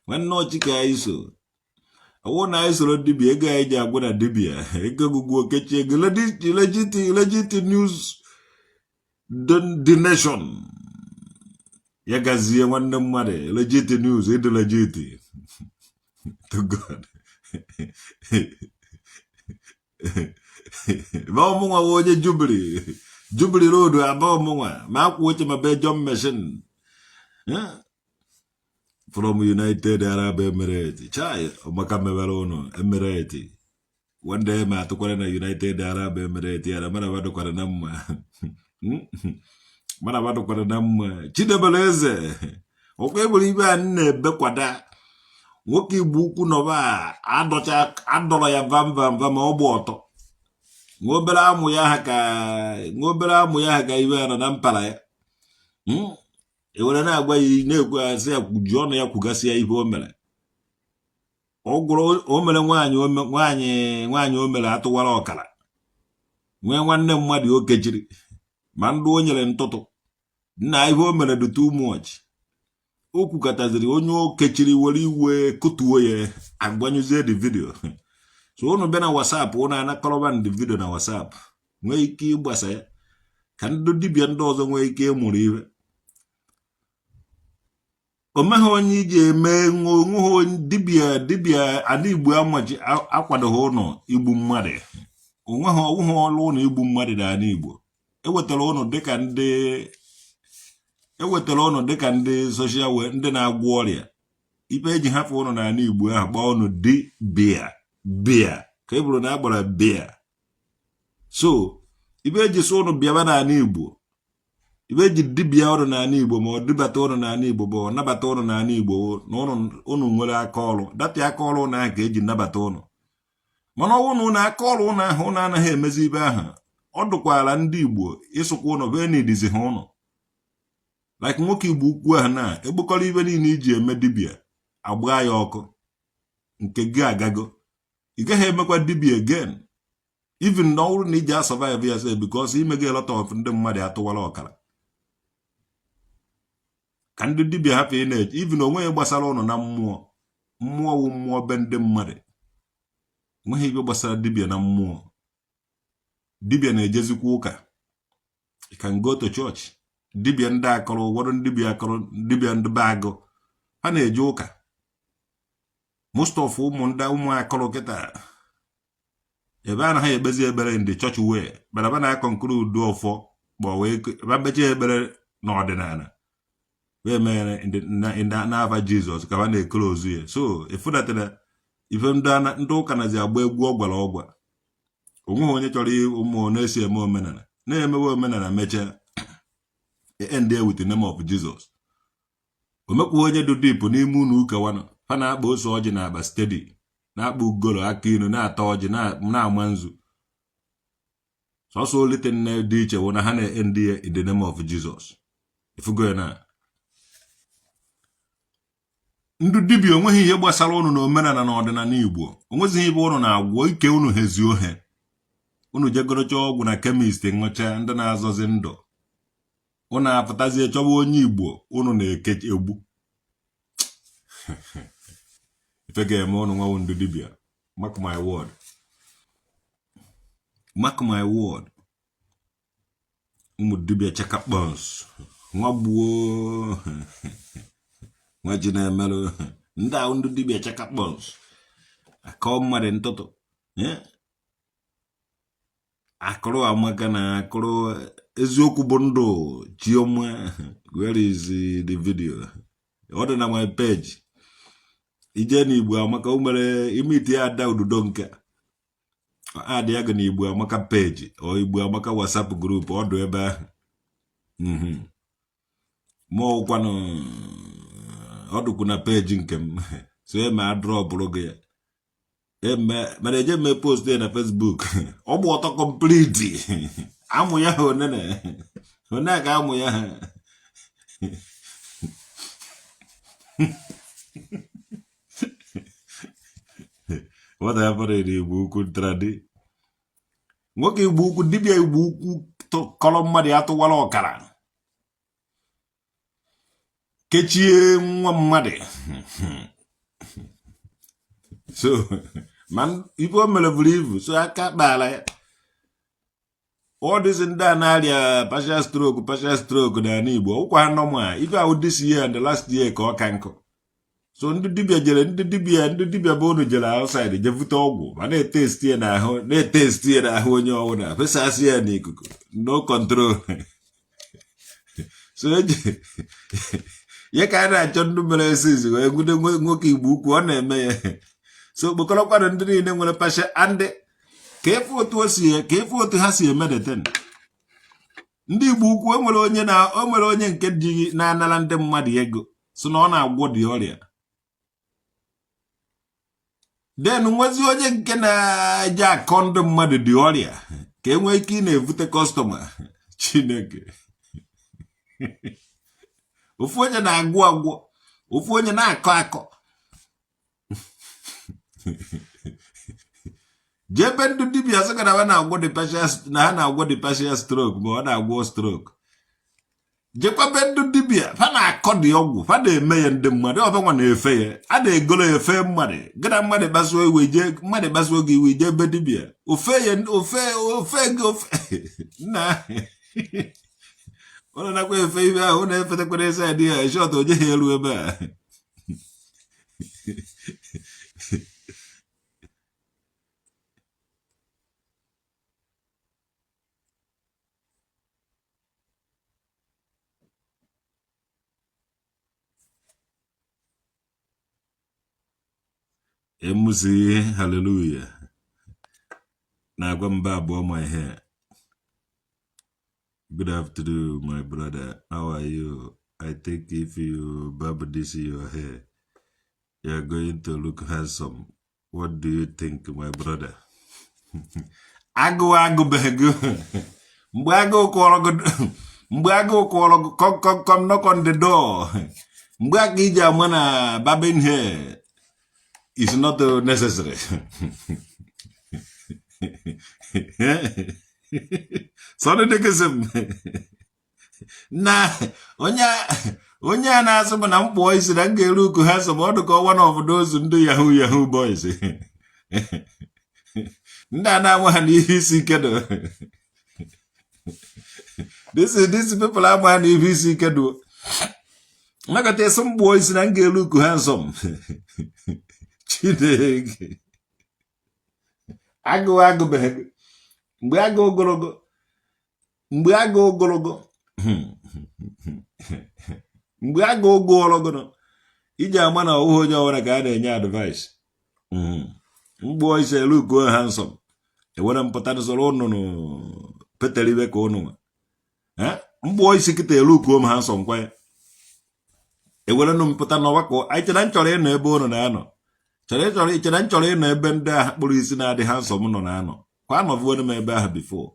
Nwanne ọchịka anyị so. Ọwụ na anyị soro dibia ego anyị ji agwa na dibia. Ego gụgụ okechi ego. Legit news. The nation. Ya gazie nwanne mmadụ. Legit news. Ịdị legit. To God. Ba ọmụnwa onye Jubili road aba ọmụnwa. Ma akwụ oche ma be John Machine. From United Arab Emirates. Chai, omaka mewere ụnụ Emirates. One day ma atụkwara na United Arab Emirates ya mana badokwara na mma. Mana badokwara na mma. Chidebere eze. Okwe bụrụ ibe a na-ebekwada. Nwoke Igbo ukwu nọba adọrọ ya vam ma ọ gba ọtọ. Nwobere amụ ya ha ka ibe ya nọ na mpala ya. Ewere na-agwa ya na-ekwu asị ya ji ọnụ ya kwugasị ya ihe o mere. O mere nwaanyị o mere atụwara ọkara. Nwee nwanne mmadụ o kechiri ma ndụ o nyere ntụtụ. Nna ihe o mere dị too much. O kwukọtaziri onye o kechiri were iwe kụtuo ya agbanyụzie the video. So unu bịa na WhatsApp unu anakọrọba the video na WhatsApp. Nwee ike ịgbasa ya. ka ndị dibịa ndị ọzọ nwee ike ịmụrụ ihe o meghị onye iji eme onweghị dibịa ada Igbo amachi akwadoghị ụlọ igbu mmadụ onweghị ọlụ ụlọ igbu mmadụ na ala Igbo ewetara ụnụ dịka ndị soshal wee ndị na-agwọ ọrịa ibe eji hapụ ụnụ na ala Igbo ahụ gbaa ụnụ bịa ka e bụrụ na agbara bịa so ibe eji so ụnụ bịaba na ala Igbo ibe eji dibịa ọrụ na ala Igbo ma ọ dịbata ụnụ na ala Igbo bụ ọ nabata ụnụ na ala Igbo na ụnụ nwere aka ọrụ data aka ọrụ ụnụ ahụ ka eji nabata ụnụ mana ọnwụ na aka ọrụ ụnụ ahụ ụnụ anaghị emezi ibe ahụ ọ dụkwara ndị Igbo ịsụkwa ụnụ bụ enidizi ha ụnụ like nwoke Igbo ukwu ahụ na egbukọrọ ibe niile iji eme dibịa agba ya ọkụ nke gị agago ị gaghị emekwa dibịa again even na ọrụ na iji survive ya sị because ime gị lot of ndị mmadụ atụwala ọkara ka ndị dibịa hapụ ị na-eji even onweghị gbasara ụnụ na mmụọ wụ mmụọ be ndị mmadụ nweghị ibe gbasara dibịa na mmụọ dibịa na-ejezikwa ụka you can go to church dibịa ndị akọrọ ụfọdụ dibịa ndị be agụ ha na-eje ụka most of ụmụ akọrọ kịta ebe anaghị ekpezi ekpere ndị chọọchị wee bara na-akọ nkuru udo ọfọ ma wee becha ekpere n'ọdịnala wee mere n'afa Jizọs ka ha na-ekere ozu ya so efudatara ife ndị ụka nazi agba egwu ọgwara ọgwa onweghị onye chọrọ ụmụ na-esi eme omenala na-emewe omenala mechaa end with the name of Jesus omekwa onye dị dip n'ime ụlọ ụka wanụ ha na-akpa ose ọjị na akpa stedi na-akpa ugoro aka inu na-ata ọjị na-ama nzu sọsọ olite nne dị iche wụ na ha na-end ya in the name of Jesus ifugo ya na ndị dibịa onweghị ihe gbasara ụnụ na omenala na ọdịnala Igbo onwezighị ibe ụnụ na-agwọ ike ụnụ hezi ohe ụnụ jegorocha ọgwụ na kemist ṅụcha ndị na-azọzi ndụ ụnụ apụtazie chọba onye Igbo ụnụ na-eke egbu ife ga-eme ụnụ nwawo ndị dibịa mark my word ụmụ dibịa chekakpons nwa gbuo nwa ji na-emerụ ndị ahụ ndị dibịa chekakpons akọ mmadụ ntụtụ akụrụ amaka na akụrụ eziokwu bụ ndụ chioma where is the video ọ dị na my page ije na Igbo amaka o mere imiti ya ada ududo nke adị ya ga na Igbo amaka page o Igbo amaka WhatsApp group ọ dị ebe ahụ ma ọkwanụ ọ dịkwu na page nke m so eme adrọpụrụ gị ya mana eje mee post na Facebook ọ bụ ọtọ complete amụ ya one ka amụ ya ha wata ya fara Igbo ukwu tradi nwoke Igbo ukwu dibịa Igbo ukwu kọrọ mmadụ ya tụwara ọkara kechie nwa mmadụ so man ife o mere buru ibu so aka kpara ya all this ndị a na-arịa partial stroke na ala Igbo ụkwa ha nọma ife ahụ this year and the last year ka ọ ka nkụ so ndị dibịa bụ unu jere outside je vute ọgwụ ma na-etesti ya n'ahụ onye ọbụla fesasị ya n'ikuku no control so ya ka a na-achọ ndị mere esizi wee gude nwoke Igbo ukwu ọ na-eme ya so kpokọrọkwanụ ndị niile nwere pasha andị ka efe otu ha si emedeten ndị Igbo ukwu o nwere onye nke ji na-anara ndị mmadụ ego so na ọ na-agwọ dị ọrịa den nwezi onye nke na-eje akọ ndị mmadụ dị ọrịa ka enwee ike ị na-evute kọstọma Chineke ofu onye na-agwọ agwọ ofu onye na-akọ akọ jebe ndị dibịa sị na ha na-agwọ dị partial stroke ma ọ na-agwọ stroke jekwa be ndị dibịa ha na-akọ dị ọgwụ ha na-eme ya ndị mmadụ ọbụnwa na-efe ya a na-egolo efe mmadụ gịna mmadụ gbasuo gị iwe jee be dibịa ofe gị ofe na Ona na kwa efe ibe ahụ na-efetekwara ese adị ya shọt oje ha elu ebe a. MC, hallelujah. Nagwa mba abụọ my hair. Good afternoon, my brother. How are you? I think if you barb this in your hair, you're going to look handsome. What do you think, my brother? Agụ bego. Mgbe agụ kwọrọ come knock on the door. Mgbe aka iji ama na barbing hair is not necessary. Sorry, na onye a na-asụ bụ na mkpọ isi na m ga-eru uku ha so ọ dịka one of those ndị yahoo boys. Ndị a na-ama ha n'ihe isi ike do. These people ama ha n'ihe isi ike do. Nakọta esi mkpọ isi na m ga-eru uku ha nsom. Chineke. Agụ beghego. Mgbe agụ ogologo mgbe agụ ogologo iji ama na ọhụụ onye ọbụla ka a na-enye advice. Mgbe ise luko ha nsọ ewere mpụta n'usoro ụnụnụ petere ibe ka ụnụ mgbe isi kịta eluko ha nsọ nkwa ya ewere nụ mpụta n'ọgbakọ anyị chere nchọrọ ịnọ ebe ụnụ na-anọ chere nchọrọ ịnọ ebe ndị ahụ kpụrụ isi na-adị ha nsọ m nọ na-anọ kwa nọvuo m ebe ahụ before.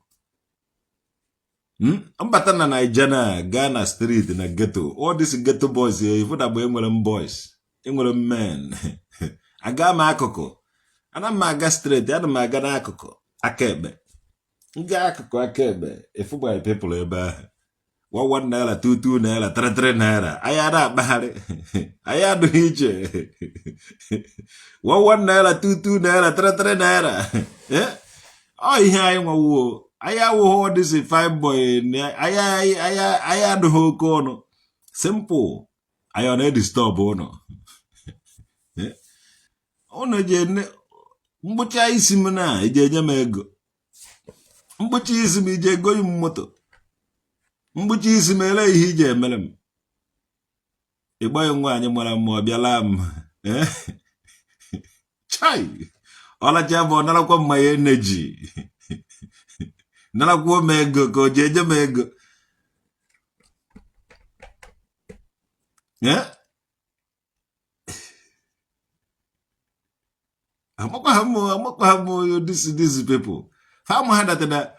Mbata na Nigeria gaa na street na ghetto, all these ghetto boys ifu da gbe enwere boys enwere men. Aga m akụkụ ana m aga straight ana m aga n'akụkụ aka ekpe nga akụkụ aka ekpe ifu by people ebe ahụ 1 naira 2 naira 3 naira aya da akpagharị aya adụghị iche 1 naira 2 naira 3 naira ọ ihe anyị nwawo aya wo this fine boy aya adụghị oke ọnụ simple aya na disturb ụnụ je mgbucha isi m na eje enye m ego mgbucha isi m ije ego m moto mgbucha isi m ele ihe ije emere m ịgbaghị nwaanyị mara mma ọ bịala m chai ọlacha bụ narakwa mmanya energy narakwa m ego ka o ji eje m ego amakwa m these people ha ama ha datana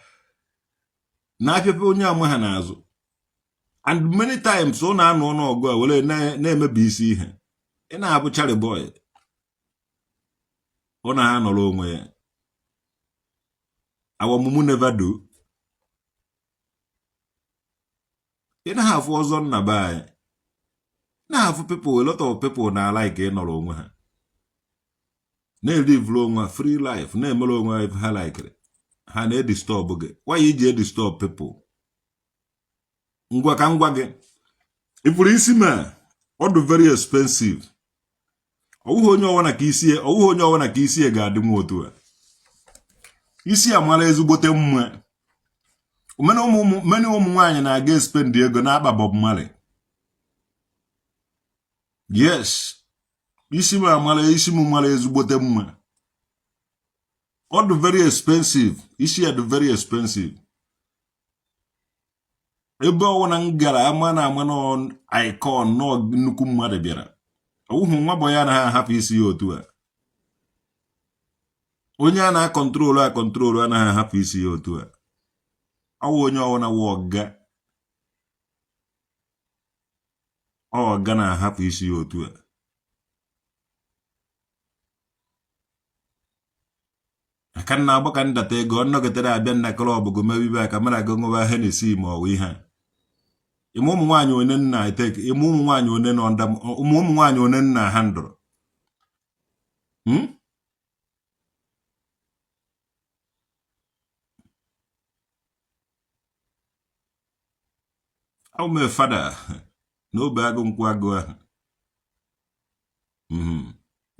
na afefe onye ama ha n'azụ and many times ọ na-anọ ọnụọgụ a were na-emebi isi ihe ị na-abụ Charlie boy ọ na ha nọrọ onwe ya awamumu never do ị na-afụ ọzọ nna be anyị na-afụ people a lot of people na like ị nọrọ onwe ha na-elive onwe free life na-emere onwe ha like ha na-edisturb gị why iji edisturb people ngwa ka ngwa gị ifuru isi ma ọ dị very expensive ọwụghị onye ọwụna ka isi ga-adị nwa otu a isi amara ezigbote mma many ụmụ nwaanyị na-aga spend ego na-akpa Bob Marley. Yes, isi m mara ezigbote mma ọ dị very expensive isi ya dị very expensive ebe ọwụna m gara ama na icon nọ nnukwu mmadụ bịara ọwụhụ nwa boy ya na ha ahapụ isi ya otu a onye a na-akọntrolu anaghị ahapụ isi ya otu a ọwụ onye ọwụna ọga na-ahapụ isi ya otu a aka na agba ka ndata ego nnọgịtere abịa nna klọb go mebibe aka mara go nwa Hennessy ma ọwụ ihe ịmụ ụmụ nwaanyị one nna iteke ịmụ ụmụ nwaanyị one nọ nda ụmụ nwaanyị one nna handụrụ How my father no bag on Quagua.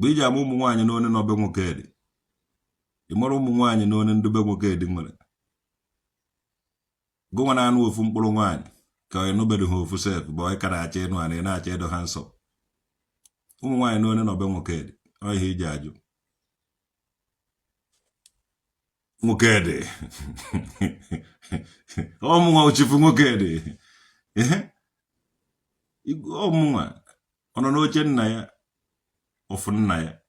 Bija Mumwany and on no Nwokedi. Imoro Mumwany and on the Nwokedi. Go on and wolf from Polomwan. Cause nobody who for self, boy can I chain one and I chain the hands up. Why no Nwokedi? I hear Jaju. Nwokedi. Oh, Mwachi for Nwokedi. Oh, Mwa. On an ocean naya. Often naya.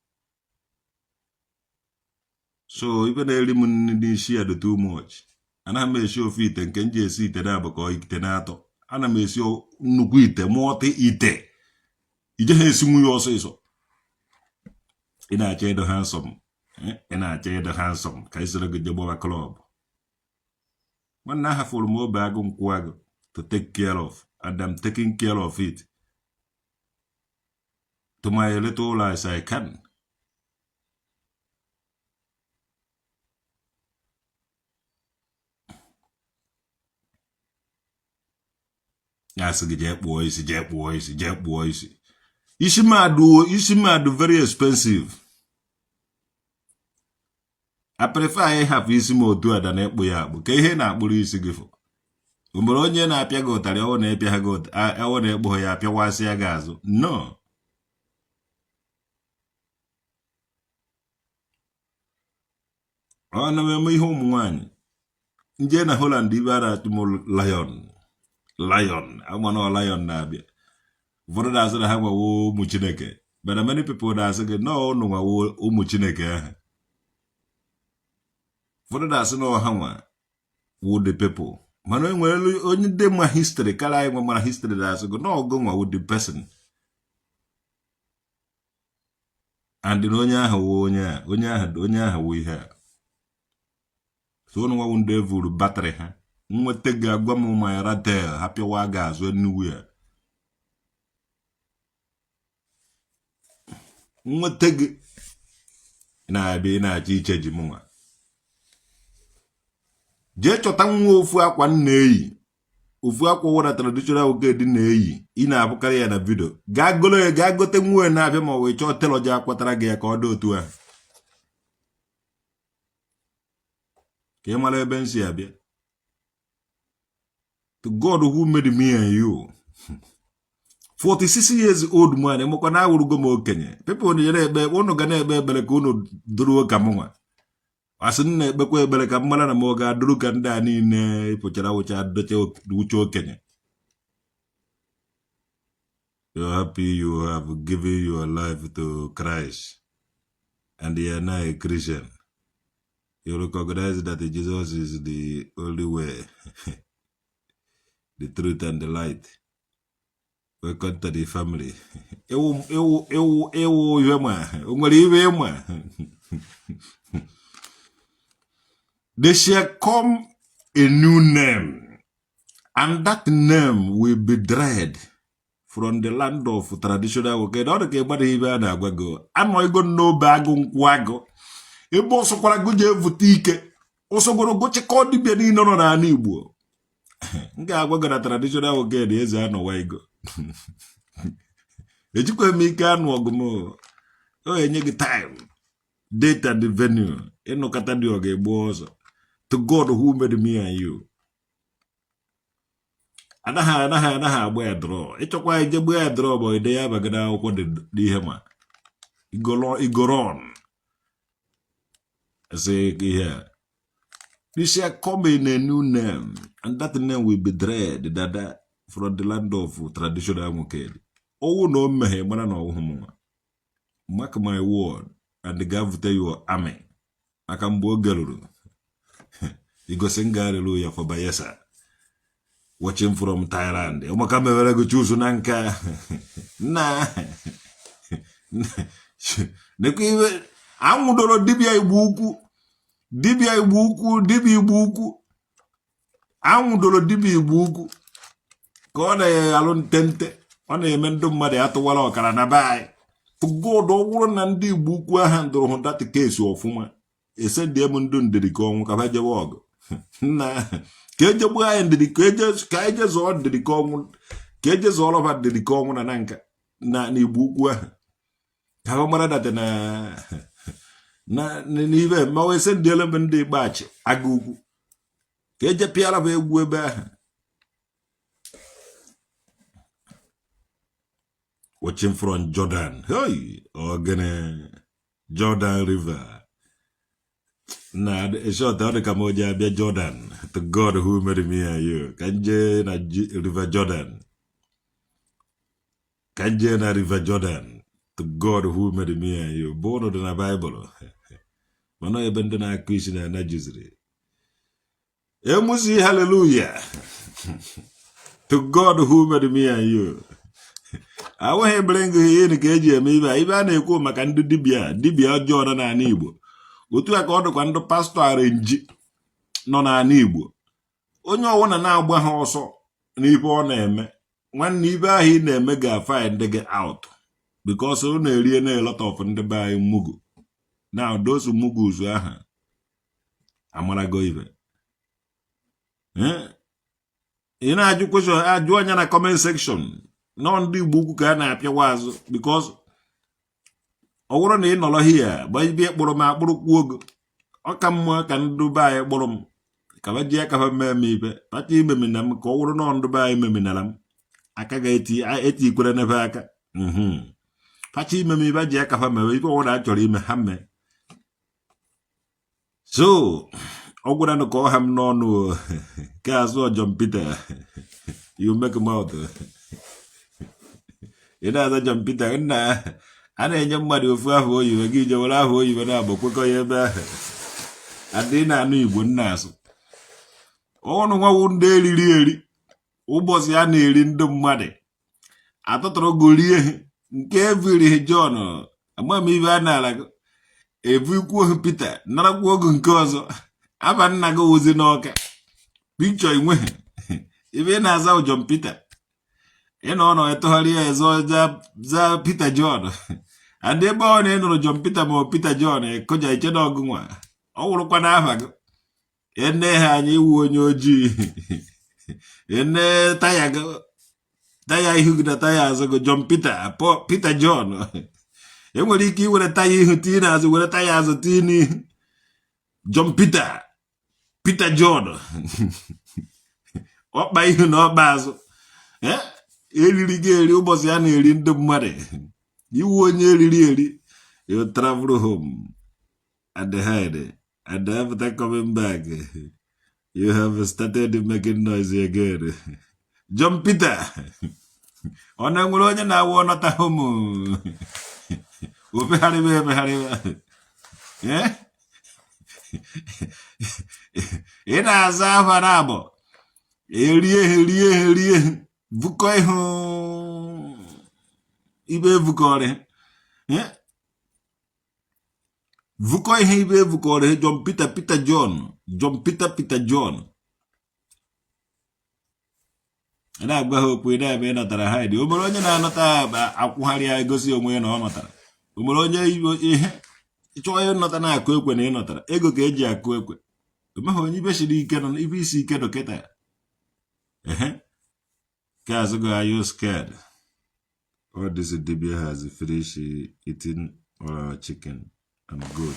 So even a lemon didn't share the too much. And I may show feet and can just see the nabako itenato. And I may show nuguite, morte ite. You just see me also so. In a chair the handsome. In a chair the handsome. Kaiser good job club. One I have for more bag on quag to take care of. And I'm taking care of it. To my little as I can. That's a jet boys. Ishima very expensive. I prefer I have Isimo do than Ekboyab. Kay na Buri Sigifo. Umberonye na apia got, I own a pia got, I own a boy apia was a gazo. No. Oh, no, me home one. Jena Holland divara to more lion. Lion. I want no lion nabia. For that's what I have a woo muchineke. But many people that say, no, muchineke. For that's no hammer. Would the people. Man, well, only them my history. Can I my history that's go no go with the person. And the onya we have. So no one devil battery ha. Mwetega gwamu my ratel happy wagas when nowhere. Mweteg na be na chiche jimunga. Je chotangu ofu akwa nneyi. Ofu akwa wona traditional Nwokedi nneyi. Ina abukari ya na video. Gagote nwe na abia ma we cho telo ja akwatara ga ka odo otu a. Ke mala ebe nsi abia. To God who made me and you. 46 years old man, emoko na awurugo mo okenye. People ni jere ebe wono ga na ebe ebele ka unu duru ka mwa. Asin na ebe ko ebele ka mmala na mo ga duru ka nda niile ipochara wucha doche wucho okenye. You're happy you have given your life to Christ and you are now a Christian. You recognize that Jesus is the only way, the truth and the light. Welcome to the family. There shall come a new name, and that name will be dread from the land of traditional Nwokedi. All the everybody here na agwago. I'm not going no bag on quago. Ebo so kwara goje vutike. Oso goro goche kodi bi ni no na ani Igbo. Nga agwago na traditional Nwokedi eze ano waigo. Ejikwe mi ike anu ogumo. O enye gi time. Date and the venue. Eno kata di oge Igbo ozo. To God who made me and you. Anaha agba draw. Echokwa eje gba draw boy de ya bagada akwụkwọ dị ihe ma. Igoron. I say here. This shall come in a new name, and that name will be dread that from the land of traditional Nwokedi. Oh no mehe mana no huma. Mark my word, and the guy will tell you amen. Akambo galuru. You go sing hallelujah for Bayesa. Watching from Thailand. Omakame wele go choose nanka. Nah. Nekiwe amudolo dibia ibuku. Dibia ibuku. Amudolo dibia ibuku. Kona ya alon tente. Ona yemendo mmade atwala okara na bai. To God owuro na ndi ibuku ahandro hon that case ofuma. Ese de mundu ndiri ko nka baje wogo. Na keje gbu anyị ndidi ka eje zụọ ndidi ka ọnwụ ka eje zụọ ọlọba ndidi ka ọnwụ na nka na Igbo ukwu ahụ ka ha mara data na n'ibe ma wee sị ndị elebe ndị Igbachi aga ukwu ka eje pịara bụ egwu ebe ahụ. Watching from Jordan. Hey, ogene Jordan River. Nah, it's short out the Kamoja be Jordan. To God who made me and you. Kanje na River Jordan. Kanje na River Jordan. To God who made me and you. Born in the Bible. Mano ebende na Christian na Jizri. Emusi hallelujah. To God who made me and you. Awa he blengo he ni keji eme ibe a na-ekwu maka ndị dibia ọjọọ na ana Igbo. Otu aka ọ dịkwa ndị pastọ arenji nọ na ana Igbo. Onye ọwụna na-agba ha ọsọ n'ibe ọ na-eme. Nwanne ibe ahụ ị na-eme ga-find gị out because ọ na-erie na a lot of ndị be anyị mugu. Now those mugus aha amarago ibe. Ị na-ajụ question ajụ onye na comment section. No ndị Igbo ukwu ka a na-apịawa azụ because ọ wụrụ na ị nọrọ hia gba ibe kpụrụ m akpụrụ kwuo ogo ọ ka mma ka ndị be anyị kpụrụ m ka ba ji aka ha mee m ibe kpacha imemina m ka ọ wụrụ na ndị be anyị meminara m aka ga-eti ikwere n'ebe aka kpacha ime m ibe ji aka ha mewe ibe ọwụrụ a chọrọ ime ha mee. So ọ gwara nụ ka ọ ha m n'ọnụ ka azụ John Peter you make mouth. Ị na-aza John Peter nna a na-enye mmadụ ofu ahụ oyiwe gị ije were ahụ oyiwe na-abụ kwekọ ya ebe ahụ adị na-anụ Igbo nna asụ ọnụ nwawu ndị eriri eri ụbọchị a na-eri ndị mmadụ atụtụrụ gorie nke eviri John amamibe a na-ala evu ikwu ohu Peter narakwa ogu nke ọzọ aba nna gị ozi n'ọka pikchọ inweghị ibe na-aza John Peter ị nọ nọ etogharị ya ezo za Peter John adị ebe ọ na-enụrụ John Peter ma Peter John ekoja iche na ọgụ nwa ọ wụrụkwa n'afa gị ene ha anyị iwu onye ojii ene taya ihu gị na taya azụ gị John Peter John enwere ike iwere taya ihu tii n'azụ were taya azụ tii n'ihu John Peter John ọkpa ihu na ọkpa azụ eriri gị eri ụbọchị a na-eri ndị mmadụ iwu onye eriri eri you travel home at the head and after coming back you have started making noise again. John Peter ọ na-enwere onye na-awụ ọnọta home opegharịba ị na-aza afa na abụ erie vukọ ihu ibe evukọrị vukọ ihe ibe evukọrị John Peter John Peter John na-agba ha okwu na-eme nọtara ha dị omere onye na-anọta akwụgharị ya egosi onwe ya na ọ nọtara omere onye ihe ịchọọ ya nọta na-akụ ekwe na ịnọtara ego ka eji akụ ekwe omeghị onye ibe siri ike nọ ibe isi ike dọkịta Guys, are you scared? What this dibia has finished eating all our chicken and goat.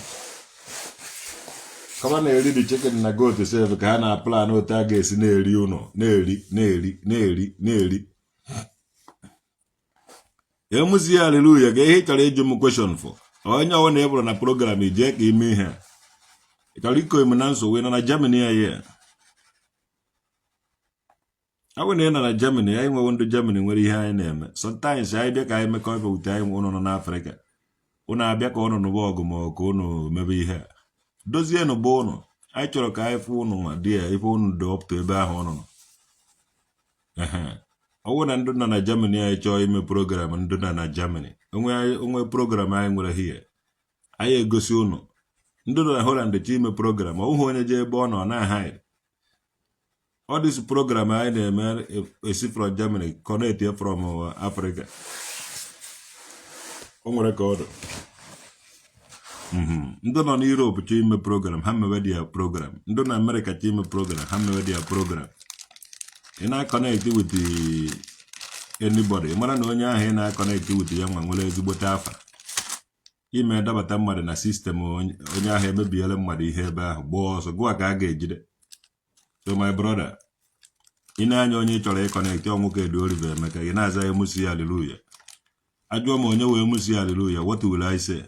Come on, read the chicken and goat to say if I plan no targets nearly, you know, nearly. Emusi hallelujah. Get hit a question for. I know one able on a program, Jack, in me here. Italico Mananso went on a Germany here. I went in on Germany. I went to Germany where he had name. Sometimes I be I make up with time on Africa. When I be on the wog more cono, maybe here. Does he no bono? I told a phone, my dear, if on the up to a bar on. I wouldn't do none Germany. I join my program and do none Germany. Only program I will hear. I go soon. Do the Holland the team program. Oh, when a J born on I hide. All this program I name is from Germany, connected from Africa. On record. Ndị nọ n'Europe chọọ ime program ha mewe dia program. Ndị na America chọọ ime program ha mewe dia program. Ị na-connect with anybody. Mara na onye ahụ ị na-connect with ya nwa nwere ezigbote afa. Ime dabata mmadụ na system onye ahụ emebiela mmadụ ihe ebe ahụ gbaa ọsọ gụwa ka a ga-ejide. So my brother, ị na-anya onye ị chọrọ ịconnect Nwokedi Oliver Emeka ị na-aza ya musi hallelujah. Ajụọ m onye wee musi hallelujah, what will I say?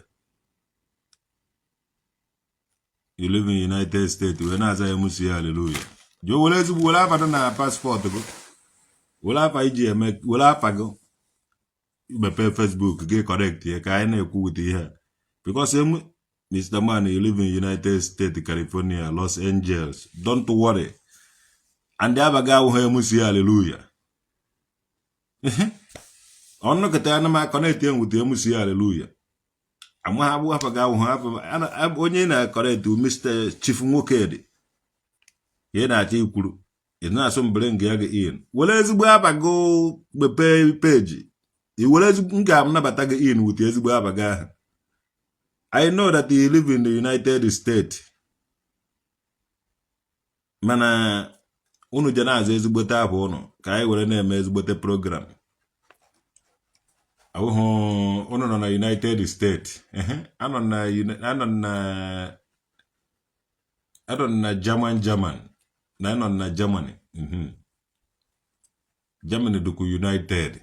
You live in United States, wee na-aza ya musi hallelujah. Jụọ were ezigbo were afa na passport gị. Were afa iji eme were afa gị. Mepe Facebook gị correct ya ka anyị na-ekwu with ihe. Because Mr. Man, you live in United States, California, Los Angeles. Don't worry. And the other guy will musi hallelujah. I'm not going to connect him with the musi hallelujah. I'm going to have onye na correct to Mr. Chief Nwokedi. Ye na ati kwuru. Ị na-asọ mbere nga ya in. Wele ezigbo aba go mepe page. I wele ezigbo nga amnabata gị in with ezigbo aba ga. I know that you live in the United States. Mana unu je na-aza ezigbote abụ unu ka anyị were na-eme ezigbote program. Unu nọ na United States. Anọ na German. Na anọ na Germany. Germany dịkwa United.